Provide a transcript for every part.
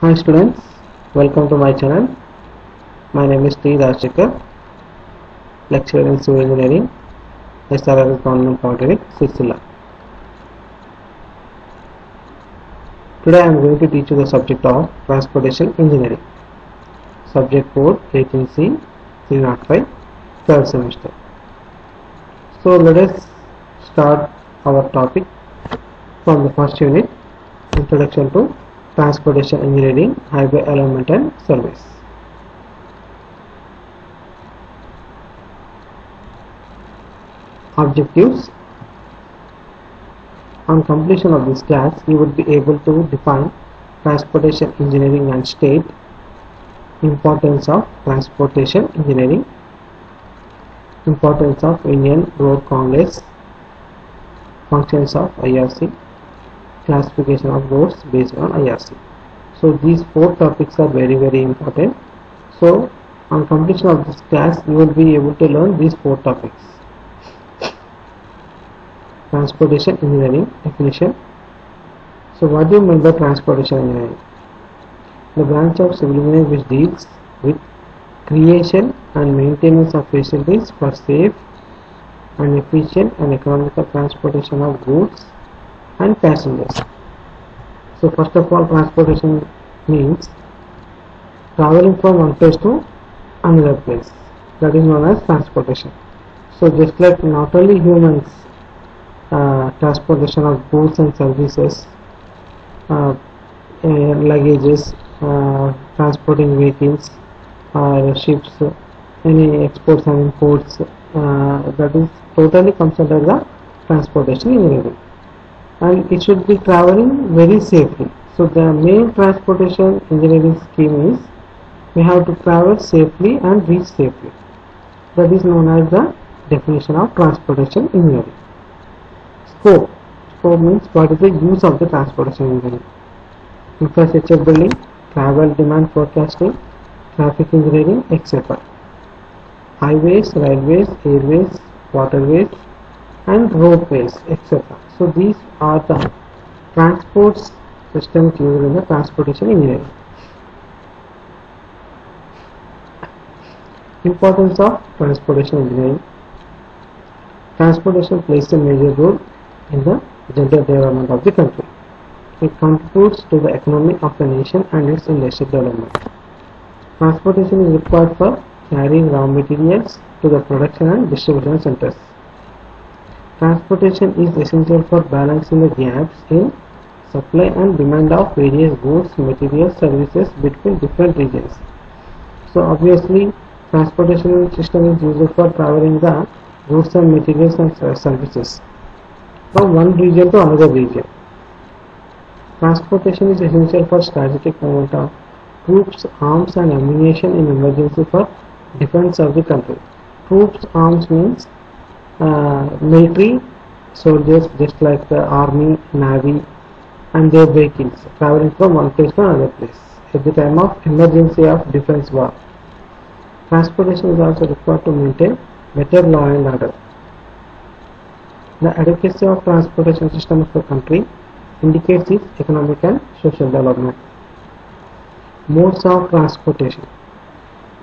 Hi students, welcome to my channel. My name is T. Rajshekar, lecturer in Civil Engineering, SRR Government Polytechnic, Sicily. Today I am going to teach you the subject of Transportation Engineering, subject code 18C 305, third semester. So let us start our topic from the first unit, Introduction to Transportation Engineering, Highway Alignment and Service. Objectives. On completion of this class, you would be able to define transportation engineering and state importance of transportation engineering, importance of Indian Road Congress, functions of IRC, classification of roads based on IRC. So these four topics are very important. So on completion of this class, you will be able to learn these four topics. Transportation engineering definition. So what do you mean by transportation engineering? The branch of civil engineering which deals with creation and maintenance of facilities for safe and efficient and economical transportation of goods and passengers. So first of all, transportation means traveling from one place to another place. That is known as transportation. So just like not only humans, transportation of goods and services, luggages, transporting vehicles, ships, any exports and imports, that is totally comes under the transportation engineering, and it should be traveling very safely. So the main transportation engineering scheme is we have to travel safely and reach safely. That is known as the definition of transportation engineering. Scope. Scope means what is the use of the transportation engineering. Infrastructure building, travel demand forecasting, traffic engineering, etc. Highways, railways, airways, waterways and roadways, etc. So these are the transport systems used in the transportation engineering. Importance of transportation engineering. Transportation plays a major role in the general development of the country. It contributes to the economy of the nation and its industrial development. Transportation is required for carrying raw materials to the production and distribution centers. Transportation is essential for balancing the gaps in supply and demand of various goods, materials, services between different regions. So obviously, transportation system is used for traveling the goods and materials and services from one region to another region. Transportation is essential for strategic movement of troops, arms and ammunition in emergency for defense of the country. Troops, arms means military soldiers, just like the army, navy and their vehicles traveling from one place to another place at the time of emergency of defense war. Transportation is also required to maintain better law and order. The adequacy of transportation system of the country indicates its economic and social development. Modes of transportation.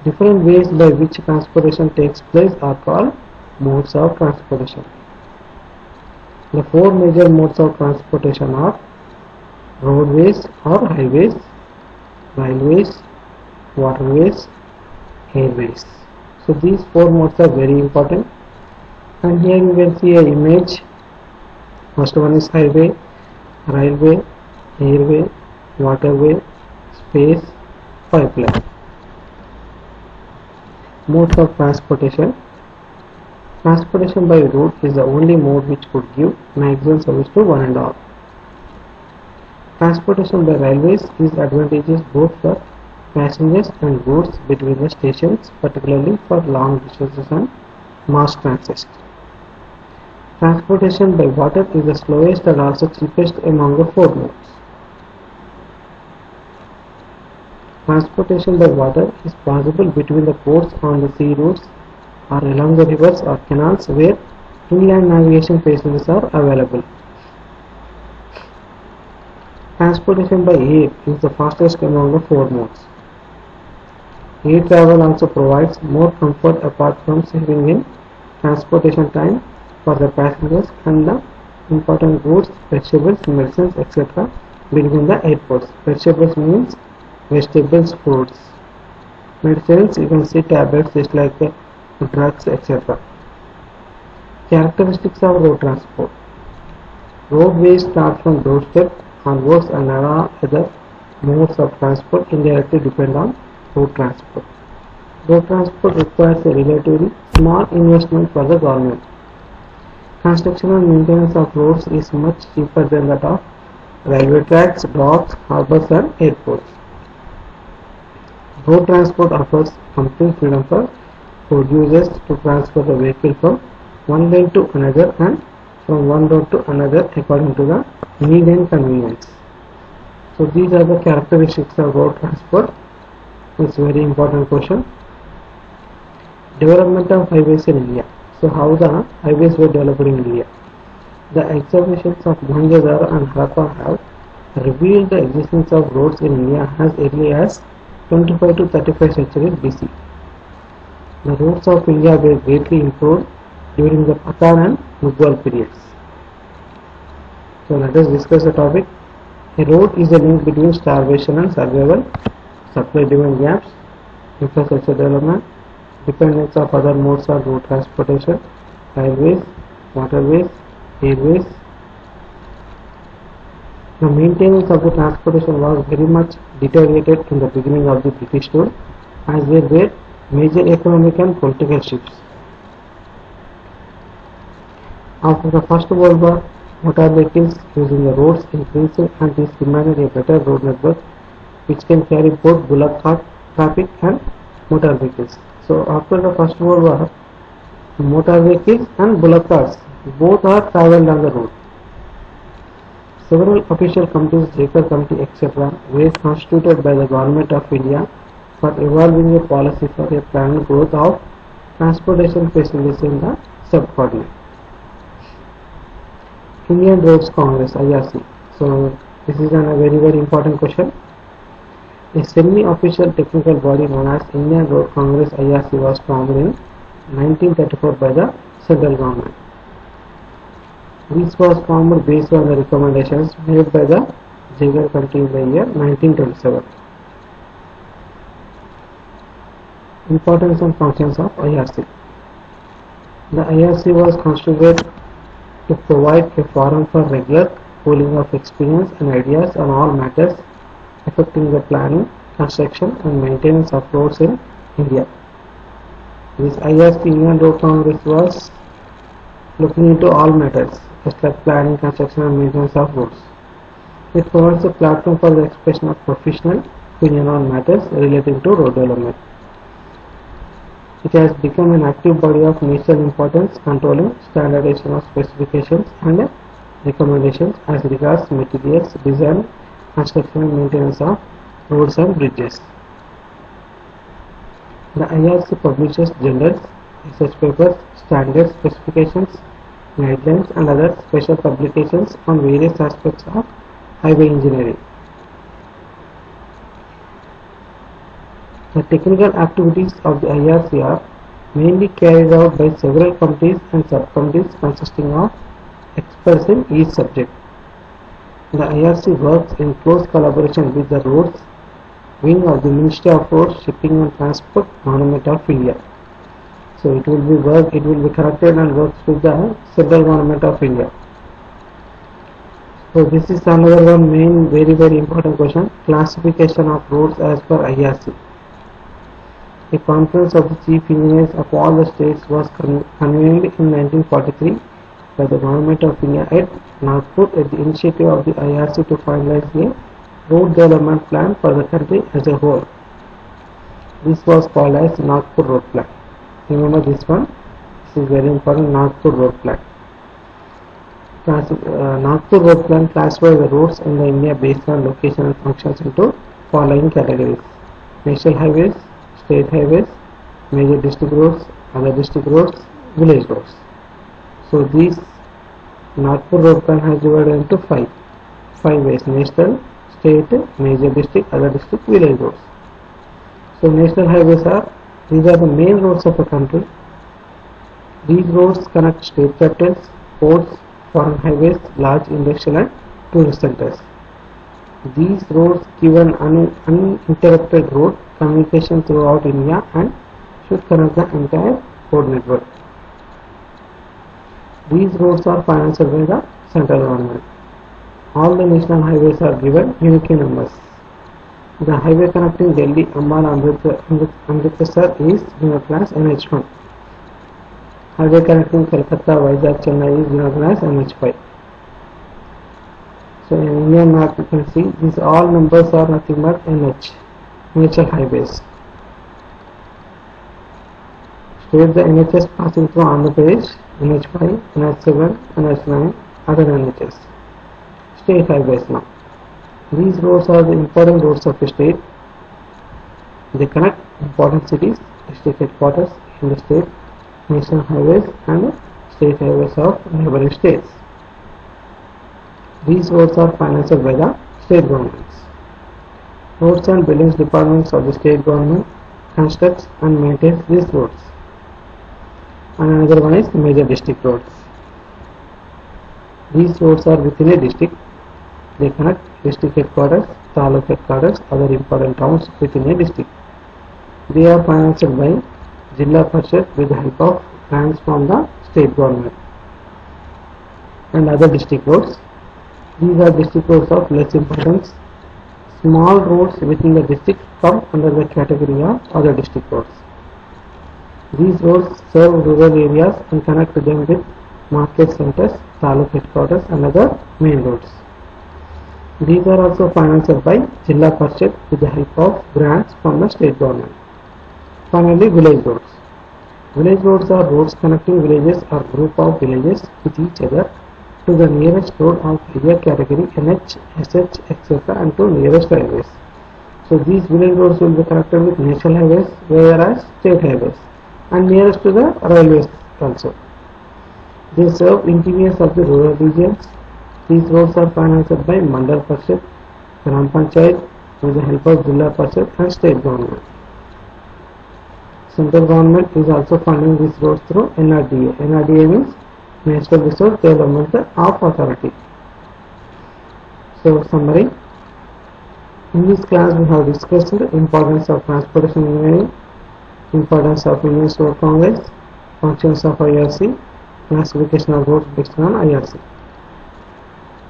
Different ways by which transportation takes place are called modes of transportation. The four major modes of transportation are roadways or highways, railways, waterways, airways. So these four modes are very important, and here you can see an image. First one is highway, railway, airway, waterway, space, pipeline. Modes of transportation. Transportation by road is the only mode which could give maximum service to one and all. Transportation by railways is advantageous both for passengers and goods between the stations, particularly for long distances and mass transit. Transportation by water is the slowest and also cheapest among the four modes. Transportation by water is possible between the ports on the sea routes or along the rivers or canals where inland navigation facilities are available. Transportation by air is the fastest among the four modes. Air travel also provides more comfort apart from saving in transportation time for the passengers and the important goods, vegetables, medicines, etc. between the airports. Vegetables means vegetables, fruits. Medicines, you can see tablets just like drugs, etc. Characteristics of road transport. Roadways start from doorstep onwards and all other modes of transport indirectly depend on road transport. Road transport requires a relatively small investment for the government. Construction and maintenance of roads is much cheaper than that of railway tracks, docks, harbors and airports. Road transport offers complete freedom for road users to transfer the vehicle from one lane to another and from one road to another according to the need and convenience. So these are the characteristics of road transport. It's a very important question. Development of highways in India. So how the highways were developed in India? The excavations of Mohenjo-daro and Harappa have revealed the existence of roads in India as early as 25 to 35 centuries BC. The roads of India were greatly improved during the Pathan and Mughal periods. So let us discuss the topic. A road is a link between starvation and survival, supply-demand gaps, infrastructure development, dependence of other modes of road transportation, railways, waterways, airways. The maintenance of the transportation was very much deteriorated in the beginning of the British rule, as there were major economic and political shifts. After the First World War, motor vehicles using the roads increased and this demanded a better road network which can carry both bullock cart traffic and motor vehicles. So after the First World War, motor vehicles and bullock carts both are travelled on the road. Several official committees, Jaipur Committee, etc. were constituted by the Government of India for evolving a policy for a planned growth of transportation facilities in the subcontinent. Indian Roads Congress (IRC). So this is a very important question. A semi-official technical body known as Indian Road Congress (IRC) was formed in 1934 by the central government. This was formed based on the recommendations made by the Jaipur Committee in the year 1927. Importance and functions of IRC. The IRC was constituted to provide a forum for regular pooling of experience and ideas on all matters affecting the planning, construction and maintenance of roads in India. This IRC Indian Road Congress was looking into all matters, just like planning, construction and maintenance of roads. It provides a platform for the expression of professional opinion on matters relating to road development. It has become an active body of national importance, controlling standardization of specifications and recommendations as regards materials, design, construction and maintenance of roads and bridges. The IRC publishes journals, research papers, standards, specifications, guidelines and other special publications on various aspects of highway engineering. The technical activities of the IRC are mainly carried out by several committees and subcommittees consisting of experts in each subject. The IRC works in close collaboration with the Roads Wing of the Ministry of Roads, Shipping and Transport, Government of India. So it will be connected and works with the Central Government of India. So this is another one main very important question. Classification of roads as per IRC. A conference of the chief engineers of all the states was convened in 1943 by the Government of India at Nagpur at the initiative of the IRC to finalize a road development plan for the country as a whole. This was called as Nagpur Road Plan. Remember this one. This is very important. Nagpur Road Plan. Nagpur Road Plan classifies the roads in the India based on location and functions into following categories: national highways, state highways, major district roads, other district roads, village roads. So these Nagpur Road Plan has divided into five ways: national, state, major district, other district, village roads. So national highways these are the main roads of a country. These roads connect state capitals, ports, foreign highways, large industrial and tourist centers. These roads give an uninterrupted road communication throughout India and should connect the entire road network. These roads are financed by the central government. All the national highways are given unique numbers. The highway connecting Delhi, Ambala, Amritsar is denoted as NH1. Highway connecting Kolkata, Vizag, Chennai is denoted as NH5. So in Indian map you can see these all numbers are nothing but NH, natural highways. State the NHS passing through Andhra Pradesh, NH5, NH7, NH9, other NHS. State highways now. These roads are the important roads of the state. They connect important cities, district headquarters in the state, national highways and state highways of neighboring states. These roads are financed by the state governments. Roads and Buildings departments of the state government constructs and maintains these roads. And another one is major district roads. These roads are within a district. They connect district headquarters, taluk headquarters, other important towns within a district. They are financed by Jilla Parishad with the help of grants from the state government. And other district roads. These are district roads of less importance. Small roads within the district come under the category of other district roads. These roads serve rural areas and connect them with market centers, taluk headquarters and other main roads. These are also financed by Jilla Parishad with the help of grants from the state government. Finally, village roads. Village roads are roads connecting villages or group of villages with each other to the nearest road of higher category NH, SH, etc. and to nearest highways. So these village roads will be connected with national highways whereas state highways and nearest to the railways also. They serve interiors of the rural regions. These roads are financed by Mandal Parishad, Gram Panchayat with the help of Jilla Parishad and state government. Central government is also funding these roads through NRDA. NRDA means National Resource Development of Authority. So summary. In this class we have discussed the importance of transportation engineering, importance of Indian Road Congress, functions of IRC, classification of roads based on IRC,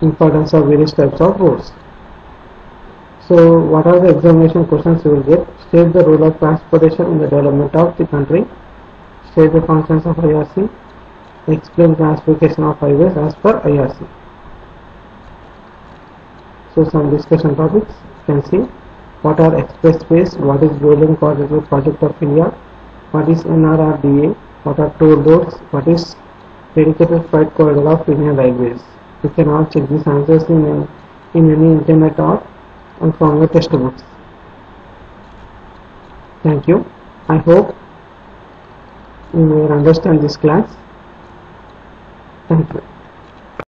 importance of various types of roads. So what are the examination questions you will get? State the role of transportation in the development of the country, state the functions of IRC, explain classification of highways as per IRC. So some discussion topics you can see. What are expressways? What is Golden Corridor Project of India? What is NRDA? What are toll roads? What is Dedicated Freight Corridor of Indian Railways? You can all check these answers in any internet or from your textbooks. Thank you. I hope you may understand this class. Thank you.